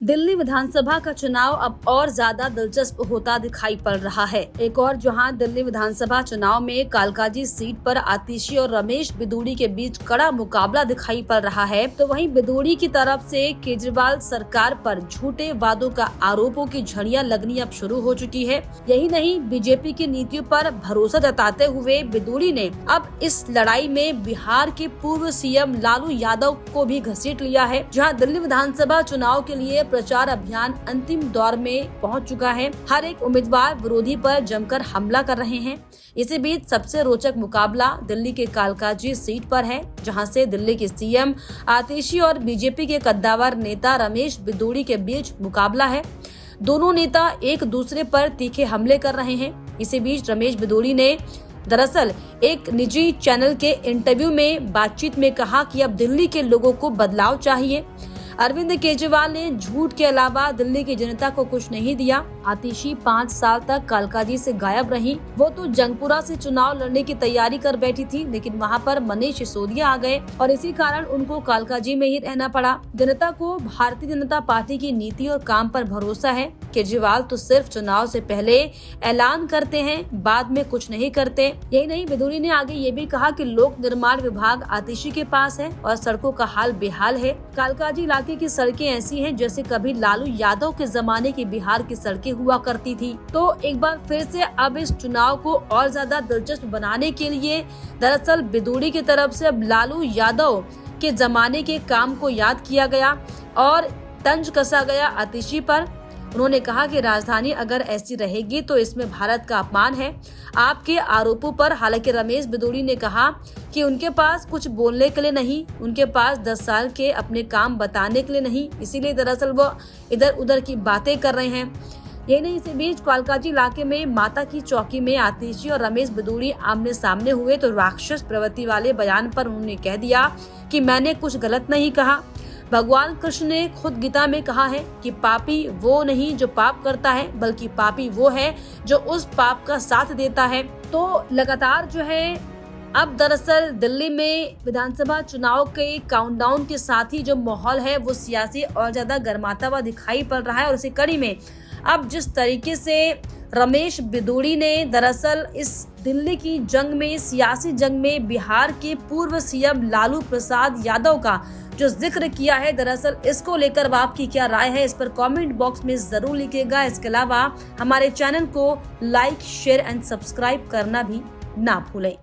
दिल्ली विधानसभा का चुनाव अब और ज्यादा दिलचस्प होता दिखाई पड़ रहा है। एक और जहां दिल्ली विधानसभा चुनाव में कालकाजी सीट पर आतिशी और रमेश बिदूड़ी के बीच कड़ा मुकाबला दिखाई पड़ रहा है, तो वहीं बिदूड़ी की तरफ से केजरीवाल सरकार पर झूठे वादों का आरोपों की झड़ियां लगनी अब शुरू हो चुकी है। यही नहीं, बीजेपी की नीतियों पर भरोसा जताते हुए बिदूड़ी ने अब इस लड़ाई में बिहार के पूर्व सीएम लालू यादव को भी घसीट लिया है। जहां दिल्ली विधानसभा चुनाव के लिए प्रचार अभियान अंतिम दौर में पहुंच चुका है। हर एक उम्मीदवार विरोधी पर जमकर हमला कर रहे हैं। इसी बीच सबसे रोचक मुकाबला दिल्ली के कालकाजी सीट पर है, जहां से दिल्ली के सीएम आतिशी और बीजेपी के कद्दावर नेता रमेश बिदूड़ी के बीच मुकाबला है। दोनों नेता एक दूसरे पर तीखे हमले कर रहे हैं। इसी बीच रमेश बिदूड़ी ने दरअसल एक निजी चैनल के इंटरव्यू में बातचीत में कहा कि अब दिल्ली के लोगों को बदलाव चाहिए। अरविंद केजरीवाल ने झूठ के अलावा दिल्ली की जनता को कुछ नहीं दिया। आतिशी 5 साल तक कालकाजी से गायब रही। वो तो जंगपुरा से चुनाव लड़ने की तैयारी कर बैठी थी, लेकिन वहां पर मनीष सिसोदिया आ गए और इसी कारण उनको कालकाजी में ही रहना पड़ा। जनता को भारतीय जनता पार्टी की नीति और काम पर भरोसा है। केजरीवाल तो सिर्फ चुनाव से पहले ऐलान करते हैं, बाद में कुछ नहीं करते। यही नहीं, बिदूड़ी ने आगे ये भी कहा कि लोक निर्माण विभाग आतिशी के पास है और सड़कों का हाल बेहाल है। कालकाजी इलाके की सड़कें ऐसी हैं जैसे कभी लालू यादव के जमाने की बिहार की सड़कें हुआ करती थी। तो एक बार फिर से अब इस चुनाव को और ज्यादा दिलचस्प बनाने के लिए दरअसल बिदूड़ी की तरफ से अब लालू यादव के जमाने के काम को याद किया गया और तंज कसा गया आतिशी पर। उन्होंने कहा कि राजधानी अगर ऐसी रहेगी तो इसमें भारत का अपमान है। आपके आरोपों पर हालांकि रमेश बिदूड़ी ने कहा कि उनके पास कुछ बोलने के लिए नहीं, उनके पास 10 साल के अपने काम बताने के लिए नहीं, इसीलिए दरअसल वो इधर उधर की बातें कर रहे हैं। ये नहीं, इसी बीच कालकाजी इलाके में माता की चौकी में आतिशी और रमेश बिदूड़ी आमने सामने हुए तो राक्षस प्रवृत्ति वाले बयान पर उन्होंने कह दिया कि मैंने कुछ गलत नहीं कहा। भगवान कृष्ण ने खुद गीता में कहा है कि पापी वो नहीं जो पाप करता है, बल्कि पापी वो है जो उस पाप का साथ देता है। तो लगातार जो है अब दरअसल दिल्ली में विधानसभा चुनाव के काउंटडाउन के साथ ही जो माहौल है वो सियासी और ज्यादा गर्माता हुआ दिखाई पड़ रहा है। और इसी कड़ी में अब जिस तरीके से रमेश बिदूड़ी ने दरअसल इस दिल्ली की जंग में, सियासी जंग में बिहार के पूर्व सीएम लालू प्रसाद यादव का जो जिक्र किया है, दरअसल इसको लेकर आपकी क्या राय है, इस पर कमेंट बॉक्स में जरूर लिखिएगा। इसके अलावा हमारे चैनल को लाइक, शेयर एंड सब्सक्राइब करना भी ना भूलें।